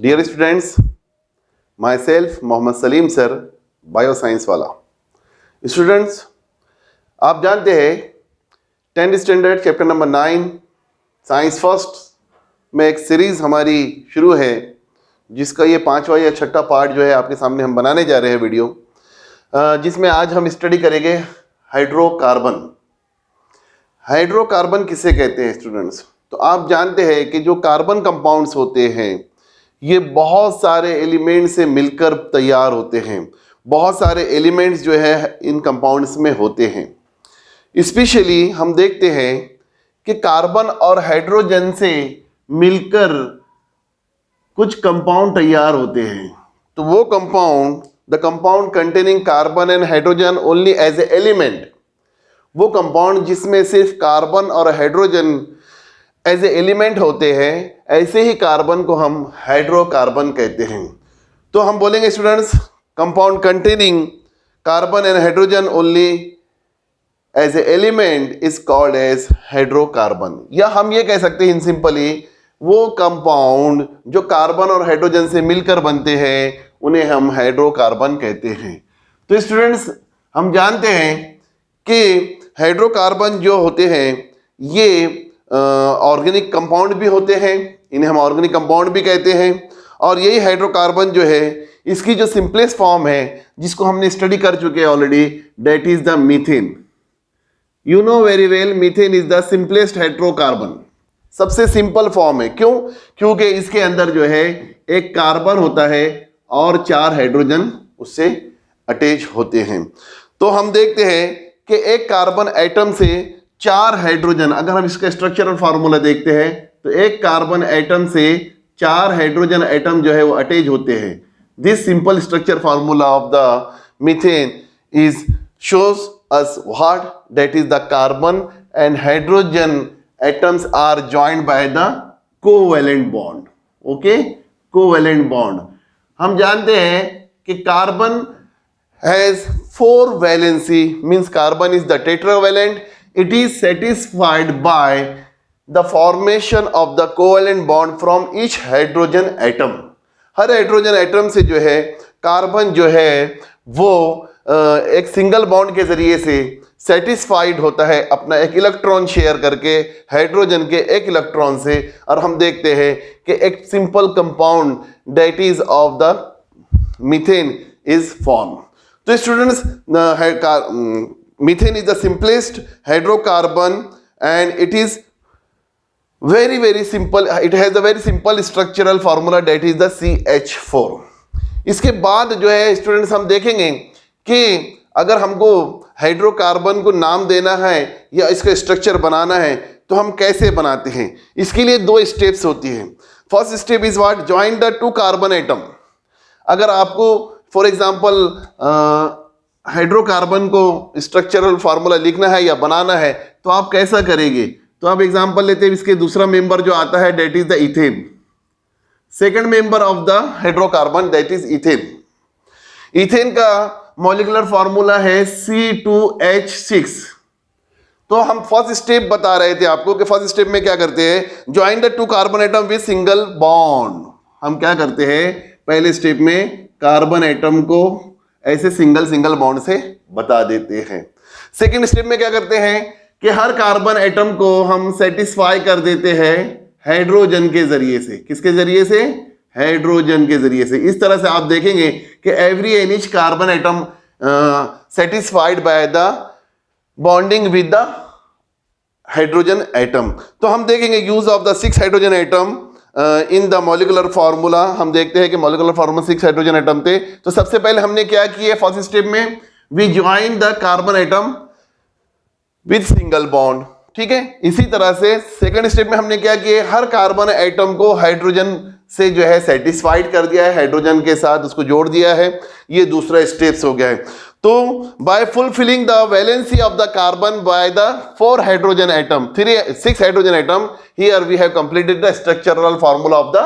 Dear students, myself Mohammed Salim sir, bio science वाला। Students, आप जानते हैं 10th standard chapter number 9 science first में एक सीरीज़ हमारी शुरू है, जिसका ये 5वां या 6ठा पार्ट जो है आपके सामने हम बनाने जा रहे हैं वीडियो, जिसमें आज हम स्टडी करेंगे हाइड्रोकार्बन। हाइड्रोकार्बन किसे कहते हैं स्टूडेंट्स? तो आप जानते हैं कि जो कार्बन कंपाउंड्स होते हैं ये बहुत सारे एलिमेंट्स से मिलकर तैयार होते हैं। बहुत सारे एलिमेंट्स जो है इन कंपाउंड्स में होते हैं। स्पेशली हम देखते हैं कि कार्बन और हाइड्रोजन से मिलकर कुछ कंपाउंड तैयार होते हैं। तो वो compound, the compound containing carbon and hydrogen only as a element, वो कंपाउंड जिसमें सिर्फ कार्बन और हाइड्रोजन एज ए एलिमेंट होते हैं, ऐसे ही कार्बन को हम हाइड्रोकार्बन कहते हैं। तो हम बोलेंगे students, compound containing carbon and hydrogen only as a element is called as hydrocarbon. या हम ये कह सकते हैं इन सिंपली, वो कंपाउंड जो कार्बन और हाइड्रोजन से मिलकर बनते हैं उन्हें हम हाइड्रोकार्बन कहते हैं। तो स्टूडेंट्स, हम जानते हैं कि हाइड्रोकार्बन जो होते हैं ये ऑर्गेनिक कंपाउंड भी होते हैं, इन्हें हम ऑर्गेनिक कंपाउंड भी कहते हैं। और यही हाइड्रोकार्बन जो है इसकी जो सिंपलेस्ट फॉर्म है, जिसको हमने स्टडी कर चुके हैं already, that is the methane. You know very well, methane is the simplest hydrocarbon, सबसे सिंपल फॉर्म है। क्यों? क्योंकि इसके अंदर जो है एक कार्बन होता है और 4 हाइड्रोजन उससे अटैच होते हैं। तो हम देखते हैं कि एक कार्बन एटम से 4 हाइड्रोजन, अगर हम इसका स्ट्रक्चरल फार्मूला देखते हैं तो एक कार्बन एटम से 4 हाइड्रोजन एटम जो है वो अटैच होते हैं। This simple structure formula of the methane is shows us what, that is the carbon and hydrogen atoms are joined by the covalent bond. Okay, covalent bond. हम जानते हैं कि carbon has 4 valency, means carbon is the tetravalent. It is satisfied by the formation of the covalent bond from each hydrogen atom. Her hydrogen atom से जो है carbon जो है वो एक सिंगल बॉन्ड के जरिए से सेटिस्फाइड होता है अपना एक इलेक्ट्रॉन शेयर करके हाइड्रोजन के एक इलेक्ट्रॉन से। और हम देखते हैं कि एक simple compound that is of the methane is form. तो students, methane is the simplest hydrocarbon and it is very simple. It has a very simple structural formula, that is the CH4. इसके बाद जो है students हम देखेंगे कि अगर हमको हाइड्रोकार्बन को नाम देना है या इसका स्ट्रक्चर बनाना है तो हम कैसे बनाते हैं। इसके लिए 2 स्टेप्स होती हैं। First step is what, join the 2 carbon atom. अगर आपको फॉर एग्जाम्पल हाइड्रोकार्बन को स्ट्रक्चरल फार्मूला लिखना है या बनाना है तो आप कैसा करेंगे? तो आप एग्जांपल लेते हैं, इसके दूसरा मेंबर जो आता है that is the ethane. Second member of the hydrocarbon that is ethane. Ethane का मॉलिक्यूलर फार्मूला है C2H6। तो हम फर्स्ट स्टेप बता रहे थे आपको कि फर्स्ट स्टेप में क्या करते हैं, join the 2 carbon atom with single bond. हम क्या करते हैं, पहले स्टेप में कार्बन एटम को ऐसे सिंगल बॉन्ड से बता देते हैं। सेकंड स्टेप में क्या करते हैं कि हर कार्बन एटम को हम सेटिस्फाई कर देते हैं हाइड्रोजन के जरिए से। किसके जरिए से? हाइड्रोजन के जरिए से। इस तरह से आप देखेंगे कि every and each carbon atom satisfied by the bonding with the hydrogen atom. तो हम देखेंगे use of the 6 hydrogen atom in the molecular formula. हम देखते हैं कि मॉलिक्यूलर फार्मूला 6 हाइड्रोजन एटम थे। तो सबसे पहले हमने क्या किया, फर्स्ट स्टेप में we join the carbon atom with single bond. ठीक है, इसी तरह से सेकंड स्टेप में हमने क्या किया, हर कार्बन एटम को हाइड्रोजन से जो है सेटिस्फाइड कर दिया है, हाइड्रोजन के साथ उसको जोड़ दिया है। ये दूसरा स्टेप्स हो गया है। तो by fulfilling the valency of the carbon by the 4 hydrogen atom, 6 hydrogen atom, here we have completed the structural formula of the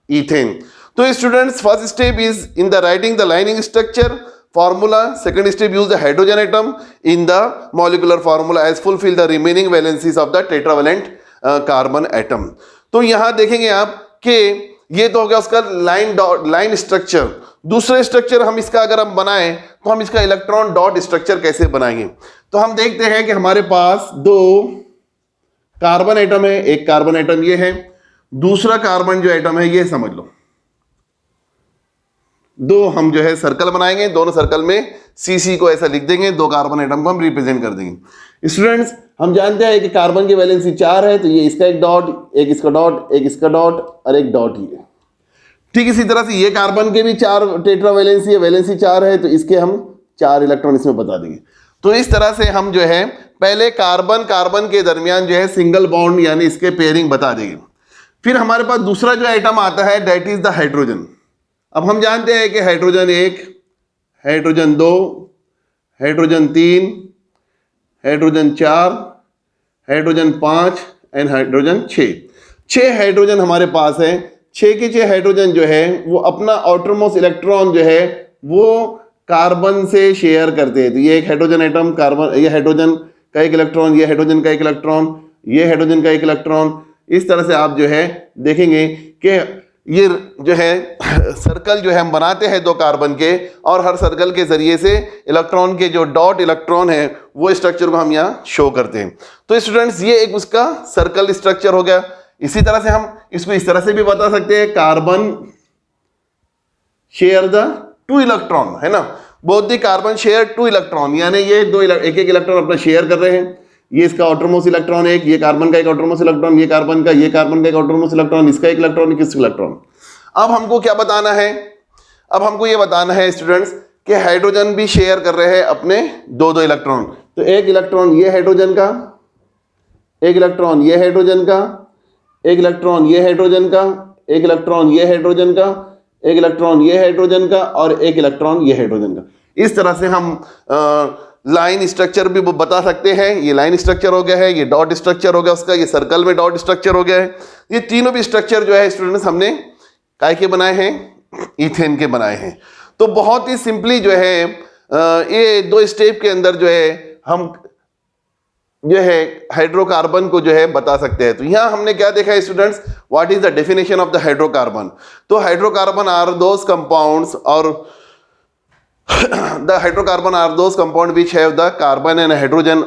ethane. तो students, first step is in the writing the lining structure formula. Second step, use the hydrogen atom in the molecular formula as fulfill the remaining valencies of the tetravalent carbon atom. तो यहां देखेंगे आप कि ये तो हो गया उसका लाइन स्ट्रक्चर। दूसरे स्ट्रक्चर हम इसका अगर हम बनाएं तो हम इसका इलेक्ट्रॉन डॉट स्ट्रक्चर कैसे बनाएंगे। तो हम देखते हैं कि हमारे पास दो कार्बन एटम है, एक कार्बन एटम ये है, दूसरा कार्बन जो एटम है ये समझ लो। दो हम जो है सर्कल बनाएंगे, दोनों सर्कल में CC को ऐसा लिख देंगे, दो कार्बन एटम को हम रिप्रेजेंट कर देंगे। स्टूडेंट्स हम जानते हैं कि कार्बन की वैलेंसी 4 है, तो ये इसका एक डॉट, एक इसका डॉट, एक इसका डॉट और एक डॉट ये। ठीक इसी तरह से ये कार्बन के भी 4 टेट्रा वैलेंसी है, वैलेंसी 4 है, तो इसके हम 4 इलेक्ट्रॉन इसमें बता देंगे। तो इस तरह से हम जो है पहले कार्बन कार्बन के दरमियान जो है सिंगल बॉन्ड यानी इसके पेयरिंग बता देंगे। फिर हमारे पास दूसरा जो आइटम आता है दैट इज द हाइड्रोजन। अब हम जानते हैं कि hydrogen 1, hydrogen 2, hydrogen 3, hydrogen 4, hydrogen 5 and hydrogen 6। 6 hydrogen हमारे पास है। 6 के 6 हाइड्रोजन जो है वो अपना आउटरमोस्ट इलेक्ट्रॉन जो है वो कार्बन से शेयर करते हैं। तो ये एक हाइड्रोजन एटम, कार्बन, ये हाइड्रोजन का एक इलेक्ट्रॉन, ये हाइड्रोजन का एक इलेक्ट्रॉन, ये हाइड्रोजन का एक इलेक्ट्रॉन। इस तरह से आप जो है देखेंगे कि ये जो है सर्कल जो है हम बनाते हैं दो कार्बन के, और हर सर्कल के जरिए से इलेक्ट्रॉन के जो डॉट इलेक्ट्रॉन है वो स्ट्रक्चर को हम यहाँ शो करते हैं। तो स्टूडेंट्स ये एक उसका सर्कल स्ट्रक्चर हो गया। इसी तरह से हम इसको इस तरह से भी बता सकते हैं, कार्बन शेयर द 2 इलेक्ट्रॉन, है ना, both the carbon share 2 electron, यानी ये दो एक एक इलेक्ट्रॉन अपना शेयर कर रहे हैं। ये इसका आउटरमोस्ट इलेक्ट्रॉन एक, ये कार्बन का एक आउटरमोस्ट इलेक्ट्रॉन, ये कार्बन का एक आउटरमोस्ट इलेक्ट्रॉन, इसका एक इलेक्ट्रॉन, किसका इलेक्ट्रॉन। अब हमको क्या बताना है, अब हमको ये बताना है स्टूडेंट्स कि हाइड्रोजन भी शेयर कर रहे हैं अपने दो इलेक्ट्रॉन। तो एक इलेक्ट्रॉन ये हाइड्रोजन का, एक इलेक्ट्रॉन ये हाइड्रोजन का, एक इलेक्ट्रॉन ये हाइड्रोजन का, एक इलेक्ट्रॉन ये हाइड्रोजन का, एक इलेक्ट्रॉन ये हाइड्रोजन का और एक इलेक्ट्रॉन ये हाइड्रोजन का। इस तरह से हम लाइन स्ट्रक्चर भी बता सकते हैं। ये लाइन स्ट्रक्चर हो गया है, ये डॉट स्ट्रक्चर हो गया उसका, ये सर्कल में डॉट स्ट्रक्चर हो गया है। ये तीनों भी स्ट्रक्चर जो है स्टूडेंट्स हमने काय के बनाए हैं, ईथेन के बनाए हैं। तो बहुत ही सिंपली जो है ये 2 स्टेप के अंदर जो है हम जो है हाइड्रोकार्बन को जो है बता सकते हैं। तो यहां हमने क्या देखा है students, what is the definition of the hydrocarbon. तो हाइड्रोकार्बन आर दोस कंपाउंड्स और the hydrocarbon are those compound which have the carbon and hydrogen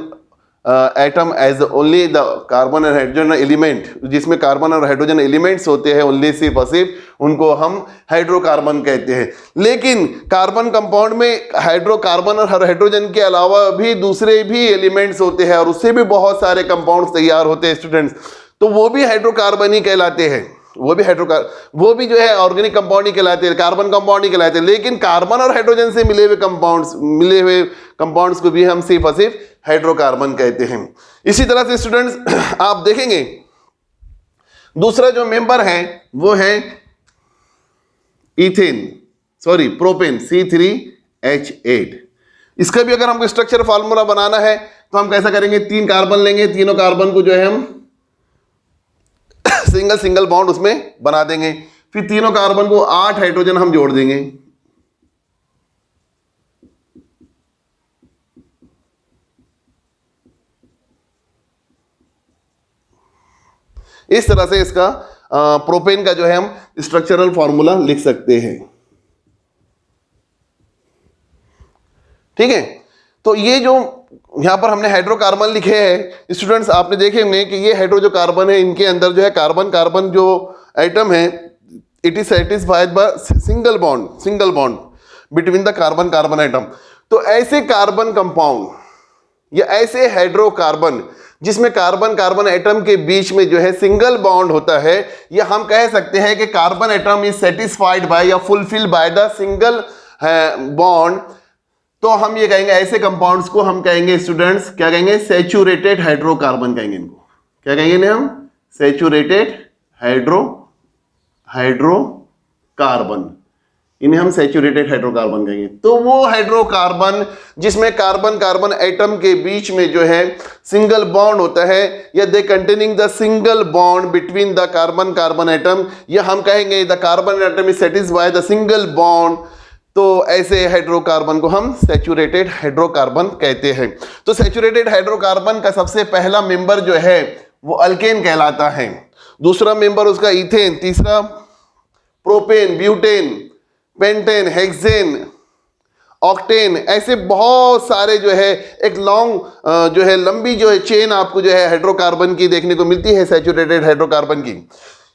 atom as only the carbon and hydrogen element, जिसमें carbon और hydrogen elements होते हैं only सिर्फ और सिर्फ, उनको हम हाइड्रोकार्बन कहते हैं। लेकिन कार्बन कंपाउंड में हाइड्रोकार्बन और हाइड्रोजन के अलावा भी दूसरे भी एलिमेंट्स होते हैं और उससे भी बहुत सारे कंपाउंड्स तैयार होते हैं स्टूडेंट्स, तो वो भी हाइड्रोकार्बन ही कहलाते हैं। वो भी जो है ऑर्गेनिक कंपाउंड ही कहलाते हैं, कार्बन कंपाउंड ही कहलाते हैं। लेकिन कार्बन और हाइड्रोजन से मिले हुए कंपाउंड्स को भी हम सिर्फ और सिर्फ हाइड्रोकार्बन कहते हैं। इसी तरह से स्टूडेंट्स आप देखेंगे दूसरा जो मेंबर है वो है प्रोपेन C3H8। इसका भी अगर हमको स्ट्रक्चर फार्मूला बनाना है तो हम कैसा करेंगे, 3 कार्बन लेंगे, तीनों कार्बन को जो है हम सिंगल बॉन्ड उसमें बना देंगे। फिर तीनों कार्बन को 8 हाइड्रोजन हम जोड़ देंगे। इस तरह से इसका प्रोपेन का जो है हम स्ट्रक्चरल फॉर्मूला लिख सकते हैं। ठीक है, तो ये जो यहां पर हमने हाइड्रोकार्बन लिखे हैं स्टूडेंट्स, आपने देखे होंगे कि ये हाइड्रो कार्बन है, इनके अंदर जो है कार्बन जो एटम है it is satisfied by single bond between the carbon atom. तो ऐसे कार्बन कंपाउंड या ऐसे हाइड्रोकार्बन जिसमें कार्बन एटम के बीच में जो है सिंगल बॉन्ड होता है, या हम कह सकते हैं कि carbon atom is satisfied by या fulfil by the single bond, तो हम ये कहेंगे ऐसे कंपाउंड्स को हम कहेंगे स्टूडेंट्स, क्या कहेंगे, सैचुरेटेड हाइड्रोकार्बन कहेंगे इनको। क्या कहेंगे इन्हें हम, सैचुरेटेड हाइड्रोकार्बन, इन्हें हम सैचुरेटेड हाइड्रोकार्बन कहेंगे। तो वो हाइड्रोकार्बन जिसमें कार्बन एटम के बीच में जो है सिंगल बॉन्ड होता है, या they containing the single bond between the carbon atom, या हम कहेंगे the carbon atom is satisfied the single bond, तो ऐसे हाइड्रोकार्बन को हम सैचुरेटेड हाइड्रोकार्बन कहते हैं। तो सैचुरेटेड हाइड्रोकार्बन का सबसे पहला मेंबर जो है वो अल्केन कहलाता है, दूसरा मेंबर उसका इथेन, तीसरा propane, butane, pentane, hexane, octane, ऐसे बहुत सारे जो है एक लॉन्ग जो है लंबी जो है चेन आपको जो है हाइड्रोकार्बन की देखने को मिलती है, सैचुरेटेड हाइड्रोकार्बन की।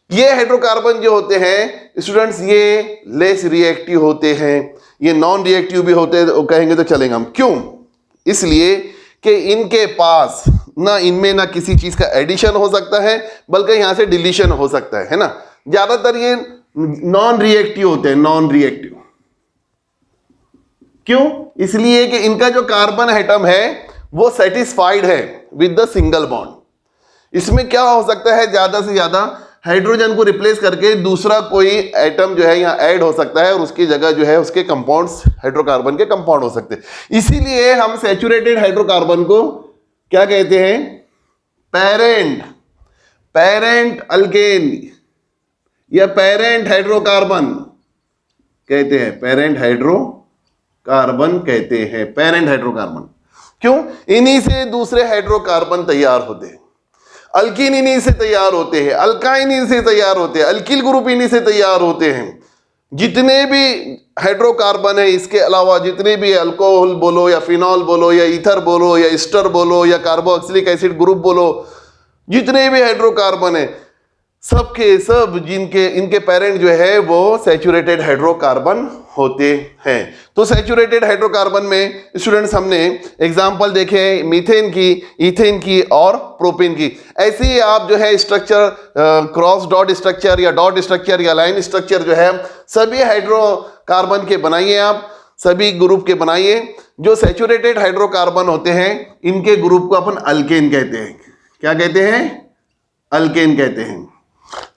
ये हाइड्रोकार्बन जो होते हैं स्टूडेंट्स, ये लेस रिएक्टिव होते हैं, ये नॉन रिएक्टिव भी होते हैं, तो कहेंगे तो चलेंगे हम। क्यों? इसलिए कि इनके पास ना इनमें ना किसी चीज का एडिशन हो सकता है, बल्कि यहां से डिलीशन हो सकता है ना। ज्यादातर ये नॉन रिएक्टिव होते हैं, नॉन रिएक्टिव। क्यों? इसलिए कि इनका जो कार्बन एटम है वो सेटिस्फाइड है विद द सिंगल बॉन्ड। इसमें क्या हो सकता है, ज्यादा से ज्यादा हाइड्रोजन को रिप्लेस करके दूसरा कोई एटम जो है यहाँ ऐड हो सकता है और उसकी जगह जो है उसके कंपाउंड्स हाइड्रोकार्बन के कंपाउंड हो सकते हैं। इसीलिए हम सैचुरेटेड हाइड्रोकार्बन को क्या कहते हैं? पेरेंट अल्केन या पेरेंट हाइड्रोकार्बन कहते हैं, पेरेंट हाइड्रोकार्बन कहते हैं, पेरेंट हाइड्रोकार्बन। क्यों? इन्हीं से दूसरे हाइड्रोकार्बन तैयार होते हैं, अल्कीन इन्हीं से तैयार होते हैं, अल्काइन इन्हीं से तैयार होते हैं, अल्किल ग्रुप इन्हीं से तैयार होते हैं। जितने भी हाइड्रोकार्बन है, इसके अलावा जितने भी अल्कोहल बोलो या फिनॉल बोलो या ईथर बोलो या ईस्टर बोलो या कार्बोक्सिलिक एसिड ग्रुप बोलो, जितने भी हाइड्रोकार्बन है सबके सब जिनके इनके पेरेंट जो है वो सैचुरेटेड हाइड्रोकार्बन होते हैं। तो सैचुरेटेड हाइड्रोकार्बन में स्टूडेंट्स हमने एग्जांपल देखे मीथेन की, इथेन की और प्रोपेन की। ऐसे ही आप जो है स्ट्रक्चर, क्रॉस डॉट स्ट्रक्चर या डॉट स्ट्रक्चर या लाइन स्ट्रक्चर जो है सभी हाइड्रोकार्बन के बनाइए, आप सभी ग्रुप के बनाइए। जो सैचुरेटेड हाइड्रोकार्बन होते हैं इनके ग्रुप को अपन अल्केन कहते हैं। क्या कहते हैं? अल्केन कहते हैं।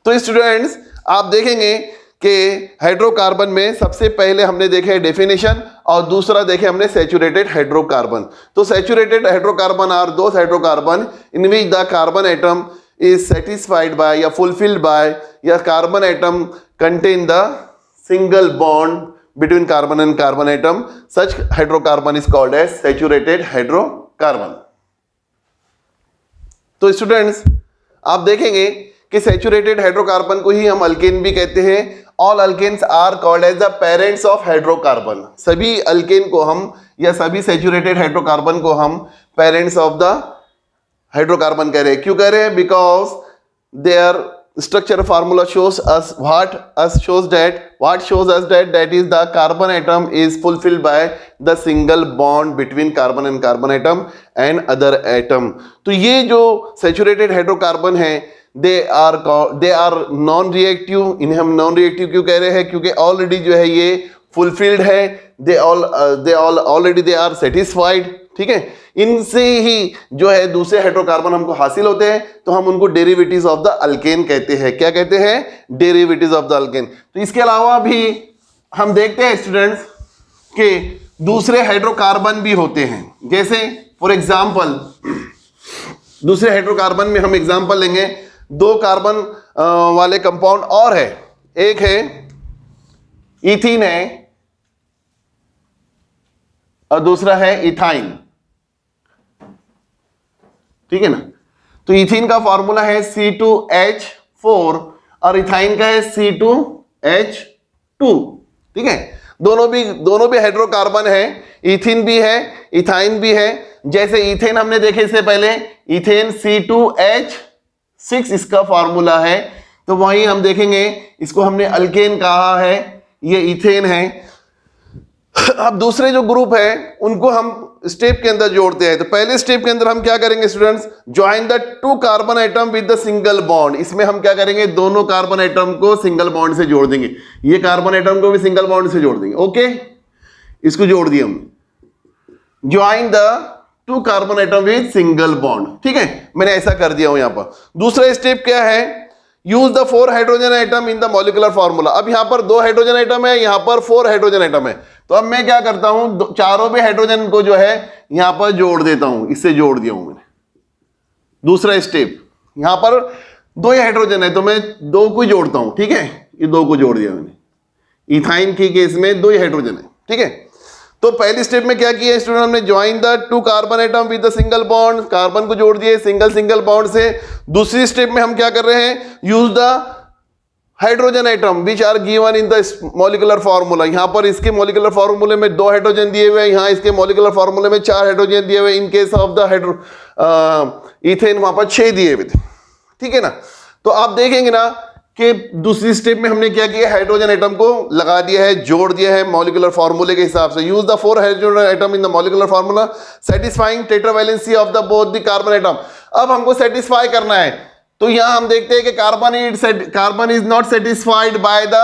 तो स्टूडेंट्स आप देखेंगे कि हाइड्रोकार्बन में सबसे पहले हमने देखे डेफिनेशन और दूसरा देखे हमने सैचुरेटेड हाइड्रोकार्बन। तो saturated hydrocarbon are those hydrocarbon in which the carbon atom is satisfied by या फुलफिल्ड बाय या carbon atom contain the single bond between carbon and carbon atom. Such hydrocarbon is called as saturated hydrocarbon. तो students आप देखेंगे कि saturated hydrocarbon को ही हम alkane भी कहते हैं। All alkanes are called as the parents of hydrocarbon. सभी अल्केन को हम या सभी सैचुरेटेड हाइड्रोकार्बन को हम पेरेंट्स ऑफ द हाइड्रोकार्बन कह रहे हैं। क्यों कह रहे हैं? Because their structure formula shows us what shows us that is the carbon atom is fulfilled by the single bond between carbon and carbon atom and other atom। तो ये जो सैचुरेटेड हाइड्रोकार्बन है दे आर नॉन रिएक्टिव। इन्हें हम non reactive क्यों कह रहे हैं? क्योंकि ऑलरेडी जो है ये फुलफिल्ड है, they already they are satisfied. ठीक है, इनसे ही जो है दूसरे हाइड्रोकार्बन हमको हासिल होते हैं, तो हम उनको डेरिवेटिव्स ऑफ द अल्केन कहते हैं। क्या कहते हैं? Derivatives of the alkane. तो इसके अलावा भी हम देखते हैं स्टूडेंट्स कि दूसरे हाइड्रोकार्बन भी होते हैं। जैसे फॉर एग्जांपल दूसरे हाइड्रोकार्बन में हम एग्जांपल लेंगे, दो कार्बन वाले कंपाउंड और है, एक है इथीन है और दूसरा है इथाइन। ठीक है ना? तो इथीन का फॉर्मूला है C2H4 और इथाइन का है C2H2। ठीक है, दोनों भी हाइड्रोकार्बन है, इथीन भी है इथाइन भी है। जैसे इथेन हमने देखे इससे पहले, इथेन C2H6 इसका फॉर्मूला है, तो वहीं हम देखेंगे इसको हमने अल्केन कहा है, ये इथेन है। अब दूसरे जो ग्रुप है उनको हम स्टेप के अंदर जोड़ते हैं। तो पहले स्टेप के अंदर हम क्या करेंगे students? Join the two carbon atom with the single bond. इसमें हम क्या करेंगे? दोनों कार्बन एटम को सिंगल बॉन्ड से जोड़ देंगे। ये कार्बन एटम को भी सिंगल बॉन्ड से जोड़ देंगे। ओके, इसको जोड़ दिया हम। Join the two carbon atom with single bond. ठीक है, मैंने ऐसा कर दिया हूं यहां पर। दूसरा स्टेप क्या है? Use the 4 hydrogen atom in the molecular formula. अब यहां पर 2 हाइड्रोजन एटम है, यहां पर 4 हाइड्रोजन एटम है। तो अब मैं क्या करता हूं? चारों भी हाइड्रोजन को जो है यहां पर जोड़ देता हूं। इससे जोड़ दिया हूं मैंने। दूसरा स्टेप, यहां पर 2 ही हाइड्रोजन है तो मैं 2 को जोड़ता हूं। ठीक है, ये 2 को जोड़ दिया मैंने। इथाइन की केस में 2 ही हाइड्रोजन है। ठीक है, तो पहली स्टेप में क्या किया स्टूडेंट? हमने join the 2 carbon atom with the single bond, carbon को जोड़ दिए सिंगल बॉन्ड से। दूसरी स्टेप में हम क्या कर रहे हैं? Use the hydrogen atom which are given in the molecular formula. यहां पर इसके मॉलिक्यूलर फार्मूले में 2 हाइड्रोजन दिए हुए हैं, यहां इसके मॉलिक्यूलर फार्मूले में 4 हाइड्रोजन दिए हुए। In case of the ethane वहां पर 6 दिए हुए थे, ठीक है ना। तो आप देखेंगे ना कि दूसरी स्टेप में हमने क्या किया, हाइड्रोजन एटम को लगा दिया है, जोड़ दिया है मॉलिक्यूलर फार्मूले के हिसाब से। Use the 4 hydrogen atom in the molecular formula satisfying tetravalency of the both the carbon atom. अब हमको सेटिस्फाई करना है, तो यहां हम देखते हैं कि carbon is not satisfied by the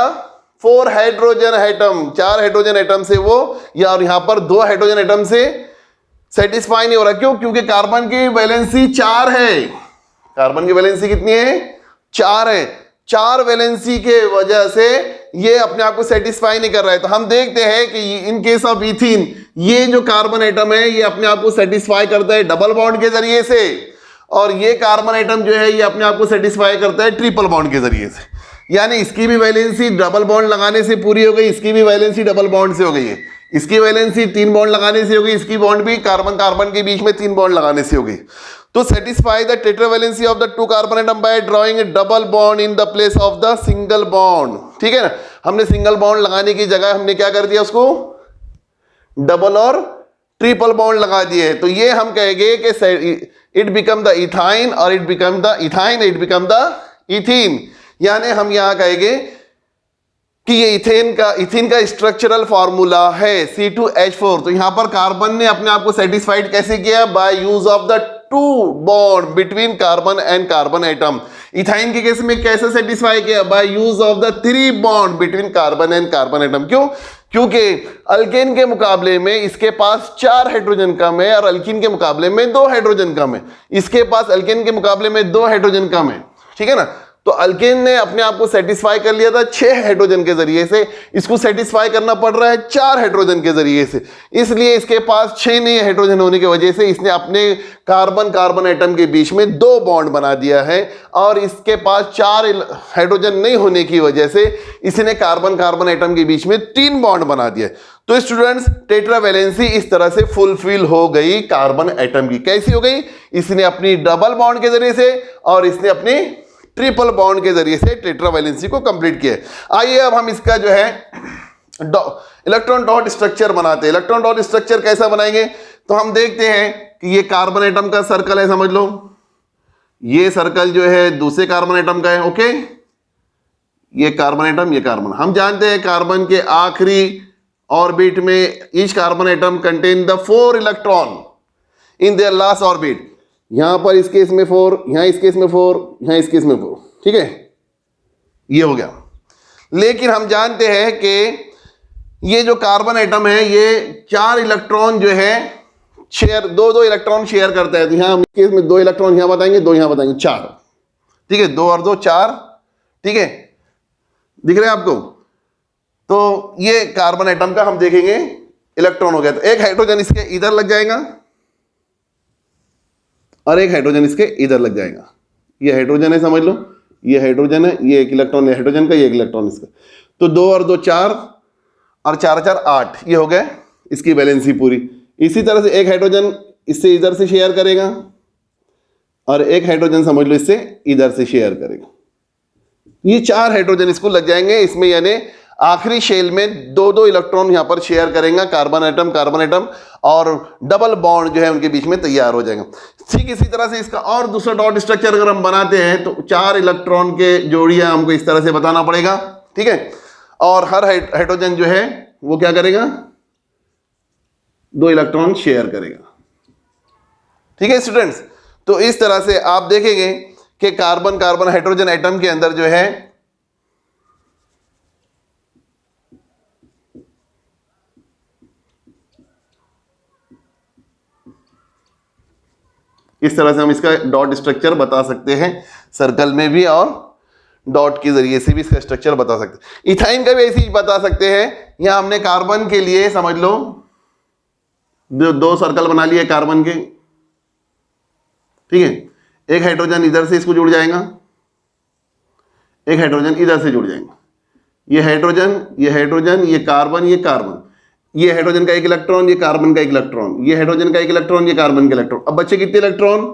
4 hydrogen atom, 4 hydrogen atom से वो, या और यहां पर 2 हाइड्रोजन एटम से सेटिस्फाई नहीं हो रहा। क्यों? क्योंकि कार्बन की वैलेंसी 4 है। कार्बन की वैलेंसी कितनी है? 4 है। 4 वैलेंसी के वजह से ये अपने आप को सेटिस्फाई नहीं कर रहा है। तो हम देखते हैं कि इन केस ऑफ इथीन ये जो कार्बन एटम है ये अपने आप को सेटिस्फाई करता है डबल बॉन्ड के जरिए से, और ये कार्बन एटम जो है ये अपने आप को सेटिस्फाई करता है ट्रिपल बॉन्ड के जरिए से। यानी इसकी भी वैलेंसी डबल बॉन्ड लगाने से पूरी हो गई, इसकी भी वैलेंसी डबल बॉन्ड से हो गई है, इसकी वैलेंसी 3 बॉन्ड लगाने से हो गई, इसकी बॉन्ड भी कार्बन कार्बन के बीच में 3 बॉन्ड लगाने से हो गई। तो satisfy the tetravalency of the 2 carbon atom by drawing A double bond in the place of the single bond, ठीक है ना। हमने सिंगल बॉन्ड लगाने की जगह हमने क्या कर दिया, उसको डबल और ट्रिपल बॉन्ड लगा दिए। तो ये हम कहेंगे कि इट बिकम द इथाइन और it become the ethyne, it become the ethene. यानी हम यहां कहेंगे कि ये इथेन का स्ट्रक्चरल फॉर्मूला है C2H4। तो यहां पर कार्बन ने अपने आप को सेटिस्फाइड कैसे किया, by use of the 2 bond between carbon and carbon atom. Ethyne के केस में कैसे सेटिस्फाई किया, by use of the 3 bond between carbon and carbon atom. क्यों? क्योंकि अल्केन के मुकाबले में इसके पास 4 हाइड्रोजन कम है और अल्कीन के मुकाबले में 2 हाइड्रोजन कम है। इसके पास अल्केन के मुकाबले में 2 हाइड्रोजन कम है, ठीक है ना। तो अल्केन ने अपने आप को सेटिस्फाई कर लिया था 6 हाइड्रोजन के जरिए से, इसको सेटिस्फाई करना पड़ रहा है 4 हाइड्रोजन के जरिए से। इसलिए इसके पास 6 नहीं हाइड्रोजन होने की वजह से इसने अपने कार्बन कार्बन एटम के बीच में 2 बॉन्ड बना दिया है, और इसके पास 4 हाइड्रोजन नहीं होने की वजह से इसने कार्बन कार्बन एटम के बीच में 3 बॉन्ड बना दिया। तो स्टूडेंट्स, टेट्रावैलेंसी इस तरह से फुलफिल हो गई कार्बन एटम की। कैसी हो गई? इसने अपनी डबल बॉन्ड के जरिए से और इसने अपनी ट्रिपल बॉन्ड के जरिए से टेट्रावैलेंसी को कंप्लीट किया। आइए अब हम इसका जो है इलेक्ट्रॉन डॉट स्ट्रक्चर बनाते हैं। इलेक्ट्रॉन डॉट स्ट्रक्चर कैसा बनाएंगे? तो हम देखते हैं कि ये कार्बन एटम का सर्कल है, समझ लो। ये सर्कल जो है दूसरे कार्बन एटम का है, ओके। ये कार्बन एटम, ये कार्बन। हम जानते हैं कार्बन के आखिरी ऑर्बिट में each carbon atom contain the 4 electron in their last orbit. यहां पर इस केस में 4, यहां इस केस में 4, यहां इस केस में 4, ठीक है, ये हो गया। लेकिन हम जानते हैं कि ये जो कार्बन एटम है ये 4 इलेक्ट्रॉन जो है शेयर, 2 इलेक्ट्रॉन शेयर करता है। तो यहां इस केस में 2 इलेक्ट्रॉन यहां बताएंगे, 2 यहां बताएंगे, 4, ठीक है। 2 और 2 4, ठीक है, दिख रहे हैं आपको। तो ये कार्बन एटम का हम देखेंगे इलेक्ट्रॉन हो गया। तो एक हाइड्रोजन इसके इधर लग जाएगा और एक हाइड्रोजन इसके इधर लग जाएगा। ये हाइड्रोजन है, समझ लो, ये हाइड्रोजन है, ये 1 इलेक्ट्रॉन है हाइड्रोजन का, ये 1 इलेक्ट्रॉन इसका। तो 2 और 2 4 और 4 4 8, ये हो गया इसकी वैलेंसी पूरी। इसी तरह से एक हाइड्रोजन इससे इधर से शेयर करेगा और एक हाइड्रोजन समझ लो इससे इधर से शेयर करेगा। ये 4 हाइड्रोजन इसको लग जाएंगे इसमें, यानी आखिरी शेल में 2 इलेक्ट्रॉन यहां पर शेयर करेगा कार्बन एटम, और डबल बॉन्ड जो है उनके बीच में तैयार हो जाएगा। ठीक इसी तरह से इसका और दूसरा डॉट स्ट्रक्चर अगर हम बनाते हैं तो 4 इलेक्ट्रॉन के जोड़ियां हमको इस तरह से बताना पड़ेगा, ठीक है। और हर हाइड्रोजन जो है वो क्या करेगा, 2 इलेक्ट्रॉन शेयर करेगा, ठीक है स्टूडेंट्स। तो इस तरह से आप देखेंगे कि कार्बन कार्बन हाइड्रोजन एटम के अंदर जो है इस तरह से हम इसका डॉट स्ट्रक्चर बता सकते हैं, सर्कल में भी और डॉट के जरिए से भी इसका स्ट्रक्चर बता सकते हैं। इथाइन का भी ऐसे ही बता सकते हैं। यहां हमने कार्बन के लिए समझ लो 2 सर्कल बना लिए कार्बन के, ठीक है। एक हाइड्रोजन इधर से इसको जुड़ जाएगा, एक हाइड्रोजन इधर से जुड़ जाएगा। ये हाइड्रोजन, ये हाइड्रोजन, ये कार्बन, ये कार्बन, ये हाइड्रोजन का 1 इलेक्ट्रॉन, ये कार्बन का 1 इलेक्ट्रॉन, ये हाइड्रोजन का 1 इलेक्ट्रॉन, ये कार्बन का इलेक्ट्रॉन। अब बच्चे कितने इलेक्ट्रॉन?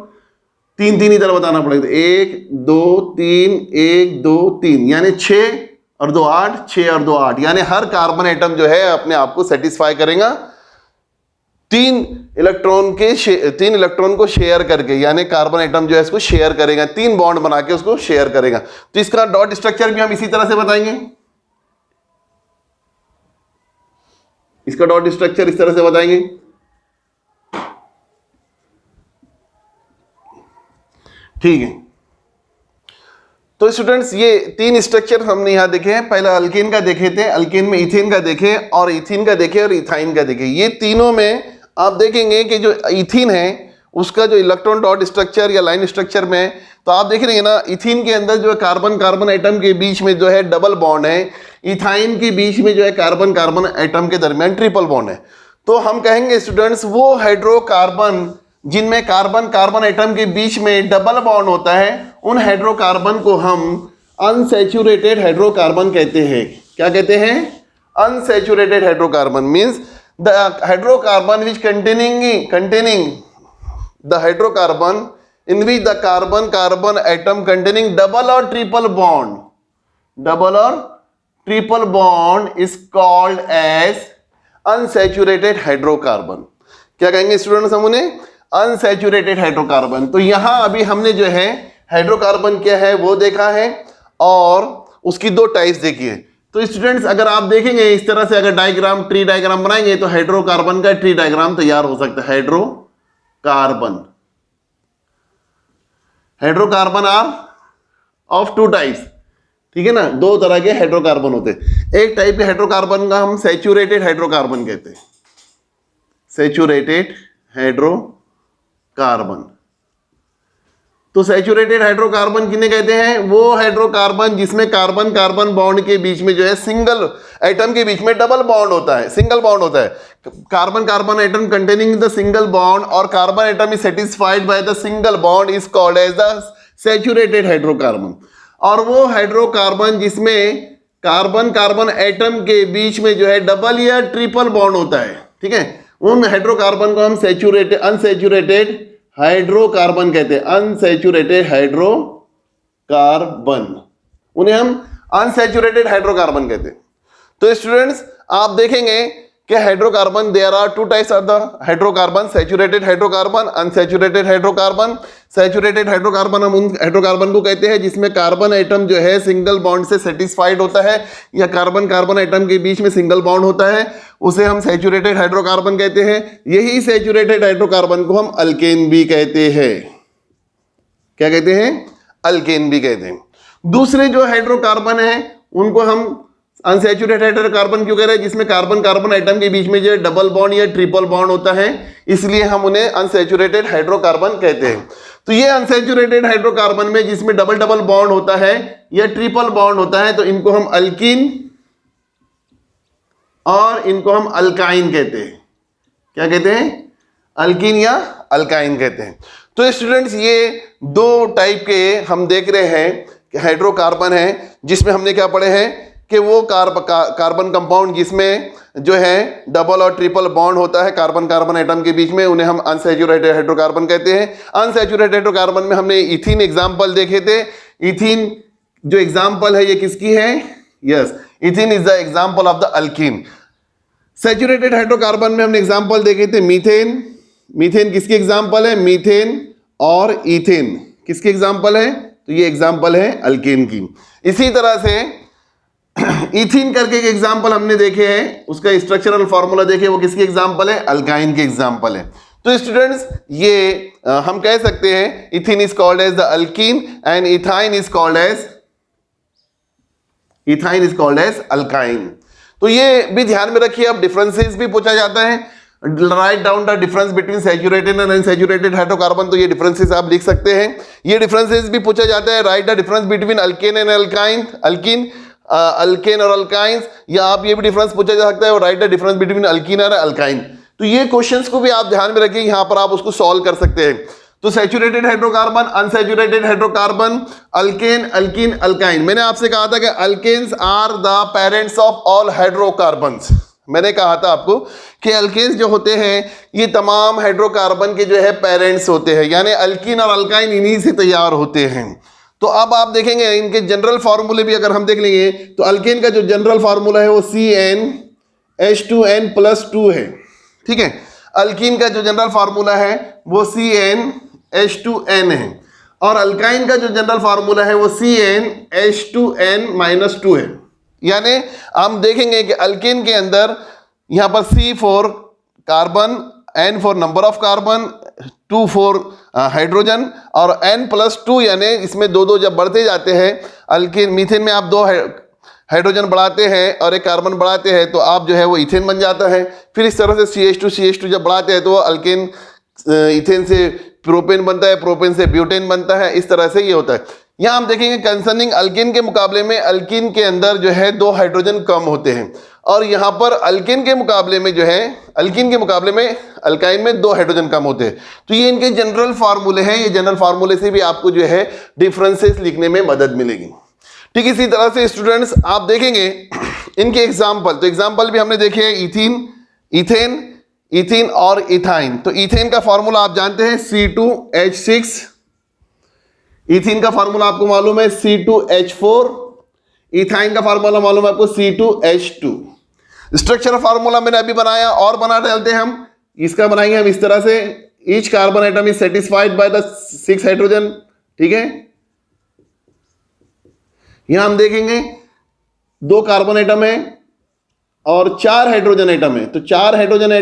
तीन तीन इधर बताना पड़ेगा, 1 2 3 1 2 3, यानी 6 और 2 8, 6 और 2 8, यानी हर कार्बन एटम जो है अपने आप को सेटिस्फाई करेगा तीन इलेक्ट्रॉन को शेयर करके, यानी कार्बन एटम जो है इसको शेयर करेगा, 3 बॉन्ड बना के उसको शेयर करेगा। तो इसका डॉट स्ट्रक्चर भी हम इसी तरह से बताएंगे, इसका डॉट स्ट्रक्चर इस तरह से बताएंगे। ठीक है, तो स्टूडेंट्स ये 3 स्ट्रक्चर हमने यहां देखे हैं। पहला अल्केन का देखे थे, अल्केन में इथेन का देखे और इथीन का देखे और इथाइन का देखे। ये तीनों में आप देखेंगे कि जो इथीन है उसका जो इलेक्ट्रॉन डॉट स्ट्रक्चर या लाइन स्ट्रक्चर में, तो आप देख रहे हैं ना, इथीन के अंदर जो है कार्बन कार्बन एटम के बीच में जो है डबल बॉन्ड है, इथाइन के बीच में जो है कार्बन कार्बन एटम के दरमियान ट्रिपल बॉन्ड है। तो हम कहेंगे स्टूडेंट्स वो हाइड्रोकार्बन जिनमें कार्बन कार्बन एटम के बीच में डबल बॉन्ड होता है, उन हाइड्रोकार्बन को हम अनसैचुरेटेड हाइड्रोकार्बन कहते हैं। क्या कहते हैं? Unsaturated hydrocarbon means the hydrocarbon which containing the hydrocarbon in which the carbon atom containing double or triple bond is called as unsaturated hydrocarbon। क्या कहेंगे स्टूडेंट्स हम उन्हें? Unsaturated hydrocarbon. तो यहां अभी हमने जो है हाइड्रोकार्बन क्या है वो देखा है और उसकी 2 टाइप्स देखी है। तो स्टूडेंट्स अगर आप देखेंगे इस तरह से अगर डायग्राम, ट्री डायग्राम बनाएंगे तो हाइड्रोकार्बन का ट्री डायग्राम तैयार हो सकता है। हाइड्रोकार्बन आर ऑफ 2 टाइप्स, ठीक है ना, 2 तरह के हाइड्रोकार्बन होते हैं। एक टाइप के हाइड्रोकार्बन का हम सैचुरेटेड हाइड्रोकार्बन कहते हैं, सैचुरेटेड हाइड्रोकार्बन। तो सैचुरेटेड हाइड्रोकार्बन किन्हें कहते हैं? वो हाइड्रोकार्बन जिसमें कार्बन कार्बन बॉन्ड के बीच में जो है सिंगल एटम के बीच में डबल बॉन्ड होता है, सिंगल बॉन्ड होता है। Carbon carbon atom containing the single bond और carbon atom is satisfied by the single bond is called as the saturated hydrocarbon. और वो हाइड्रोकार्बन जिसमें कार्बन कार्बन एटम के बीच में जो है डबल या ट्रिपल बॉन्ड होता है, ठीक है, उन हाइड्रोकार्बन को हम अनसैचुरेटेड हाइड्रोकार्बन कहते हैं। अनसैचुरेटेड हाइड्रोकार्बन, उन्हें हम अनसैचुरेटेड हाइड्रोकार्बन कहते हैं। तो स्टूडेंट्स आप देखेंगे कि hydrocarbon there are 2 types of the hydrocarbon, saturated hydrocarbon, unsaturated hydrocarbon. Saturated hydrocarbon हम उन हाइड्रोकार्बन को कहते हैं जिसमें कार्बन एटम जो है सिंगल बॉन्ड से सेटिस्फाइड होता है या कार्बन कार्बन एटम के बीच में सिंगल बॉन्ड होता है, उसे हम सैचुरेटेड हाइड्रोकार्बन कहते हैं। यही सैचुरेटेड हाइड्रोकार्बन को हम अल्केन भी कहते हैं। क्या कहते हैं? अल्केन भी कहते हैं। दूसरे जो हाइड्रोकार्बन है उनको हम अनसैचुरेटेड हाइड्रोकार्बन क्यों कह रहे हैं? जिसमें कार्बन कार्बन एटम के बीच में जो डबल बॉन्ड या ट्रिपल बॉन्ड होता है, इसलिए हम उन्हें अनसैचुरेटेड हाइड्रोकार्बन कहते हैं। तो ये अनसैचुरेटेड हाइड्रोकार्बन में जिसमें डबल डबल बॉन्ड होता है या ट्रिपल बॉन्ड होता है, तो इनको हम अल्कीन और इनको हम अल्काइन कहते हैं। क्या कहते हैं? अल्कीन या अल्काइन कहते हैं। तो स्टूडेंट्स ये 2 टाइप के हम देख रहे हैं कि हाइड्रोकार्बन है, जिसमें हमने क्या पढ़े हैं कि वो कार्बन कंपाउंड जिसमें जो है डबल और ट्रिपल बॉन्ड होता है कार्बन कार्बन एटम के बीच में, उन्हें हम अनसैचुरेटेड हाइड्रोकार्बन कहते हैं। अनसैचुरेटेड हाइड्रोकार्बन में हमने इथीन एग्जाम्पल देखे थे। इथीन जो एग्जाम्पल है ये किसकी है? Yes, ethene is the example of the alkyne. Saturated hydrocarbon में हमने एग्जाम्पल देखे थे मीथेन। मीथेन किसकी एग्जाम्पल है? मीथेन और ईथेन किसकी एग्जाम्पल है? तो ये एग्जाम्पल है अल्कीन की। इसी तरह से इथीन करके एक एग्जाम्पल हमने देखे हैं, उसका स्ट्रक्चरल फॉर्मूला देखे, वो किसकी एग्जाम्पल है? अल्काइन की एग्जाम्पल है। तो स्टूडेंट्स ये हम कह सकते हैं ethene is called as the alkene and ethyne is called as alkyne. तो ये भी ध्यान में रखिए। अब डिफरेंसेस भी पूछा जाता है, write down the difference between saturated and unsaturated hydrocarbon. तो ये डिफरेंसेस आप लिख सकते हैं। ये डिफरेंसेस भी पूछा जाता है, right the difference between alkane and alkane और अल्काइंस, या आप ये भी डिफरेंस पूछा जा सकता है, right the difference between alkyne और अल्काइन। तो ये क्वेश्चंस को भी आप ध्यान में रखिए, यहां पर आप उसको सॉल्व कर सकते हैं। तो saturated hydrocarbon, unsaturated hydrocarbon, alkane, alkene, alkyne. मैंने आपसे कहा था कि alkanes are the parents of all hydrocarbons. मैंने कहा था आपको कि अल्केन्स जो होते हैं ये तमाम हाइड्रोकार्बन के जो है पेरेंट्स होते हैं, यानी अल्कीन और अल्काइन इन्हीं से तैयार होते हैं। तो अब आप देखेंगे इनके जनरल फार्मूले भी अगर हम देख लेंगे तो अल्केन का जो जनरल फार्मूला है वो CnH2n+2 है, ठीक है। अल्कीन का जो जनरल फार्मूला है वो CnH2n है और अल्काइन का जो जनरल फार्मूला है वो CnH2n-2 है। यानी हम देखेंगे कि अल्केन के अंदर यहाँ पर C for carbon, N for number of carbon, 2 for hydrogen और N+2 यानी इसमें दो दो जब बढ़ते जाते हैं, अल्केन मीथेन में आप 2 हाइड्रोजन बढ़ाते हैं और एक कार्बन बढ़ाते हैं तो आप जो है वो इथेन बन जाता है। फिर इस तरह से CH2 जब बढ़ाते हैं तो अल्केन इथेन से प्रोपेन बनता है, प्रोपेन से ब्यूटेन बनता है, इस तरह से ये होता है। यहाँ हम देखेंगे कंसर्निंग अल्केन के मुकाबले में अल्कीन के अंदर जो है 2 हाइड्रोजन कम होते हैं और यहाँ पर अल्केन के मुकाबले में जो है अल्कीन के मुकाबले में अल्काइन में 2 हाइड्रोजन कम होते हैं। तो ये इनके जनरल फार्मूले हैं, ये जनरल फार्मूले से भी आपको जो है डिफरेंसेस लिखने में मदद मिलेगी। ठीक इसी तरह से स्टूडेंट्स आप देखेंगे इनके एग्जाम्पल, तो एग्जाम्पल भी हमने देखे हैं इथीन और इथाइन। तो इथेन का फार्मूला आप जानते हैं C2H6, इथीन का फार्मूला आपको मालूम है C2H4, इथाइन का फार्मूला मालूम है आपको C2H2। स्ट्रक्चर फार्मूला मैंने अभी बनाया और बना डालते हैं हम, इसका बनाएंगे हम इस तरह से, each carbon atom is satisfied by the 6 hydrogen, ठीक है। यहां हम देखेंगे 2 कार्बन एटम है और 4 हाइड्रोजन एटम है, तो 4 हाइड्रोजन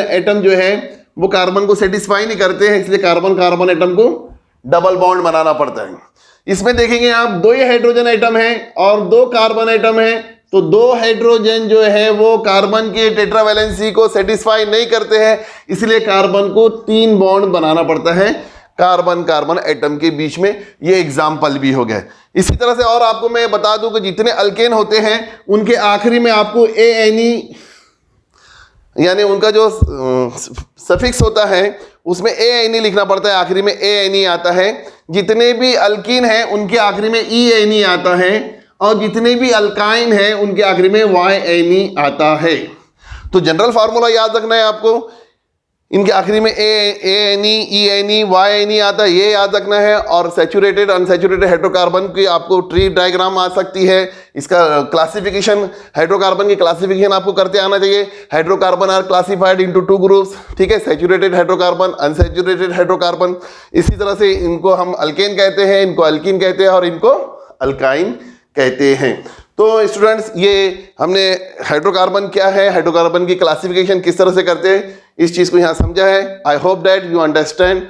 एटम जो है वो कार्बन को सेटिस्फाई नहीं करते हैं, इसलिए कार्बन एटम को डबल बॉन्ड बनाना पड़ता है। इसमें देखेंगे आप 2 ही हाइड्रोजन एटम है और 2 कार्बन एटम है, तो 2 हाइड्रोजन जो है वो कार्बन के टेट्रावैलेंसी को सेटिस्फाई नहीं करते हैं, इसलिए कार्बन को 3 बॉन्ड बनाना पड़ता है कार्बन एटम के बीच में। ये एग्जाम्पल भी हो गया। इसी तरह से और आपको मैं बता दूं कि जितने अल्केन होते हैं उनके आखिरी में आपको ANE यानी उनका जो सफिक्स होता है उसमें ANE लिखना पड़ता है, आखिरी में ANE आता है। जितने भी अल्कीन हैं उनके आखिरी में ENE आता है और जितने भी अल्काइन हैं उनके आखिरी में YNE आता है। तो जनरल फार्मूला याद रखना है आपको, इनके आखिरी में ANE, ENE, YNE आता है, ये याद रखना है। और सैचुरेटेड अनसैचुरेटेड हाइड्रोकार्बन की आपको ट्री डायग्राम आ सकती है, इसका क्लासिफिकेशन, हाइड्रोकार्बन की क्लासिफिकेशन आपको करते आना चाहिए। Hydrocarbon are classified into 2 groups, ठीक है, सैचुरेटेड हाइड्रोकार्बन, अनसैचुरेटेड हाइड्रोकार्बन। इसी तरह से इनको हम अल्केन कहते हैं, इनको अल्कीन कहते हैं और इनको अल्काइन कहते हैं। तो स्टूडेंट्स ये हमने हाइड्रोकार्बन क्या है, हाइड्रोकार्बन की क्लासिफिकेशन किस तरह से करते हैं, इस चीज को यहाँ समझा है। I hope that you understand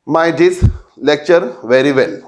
my this lecture very well.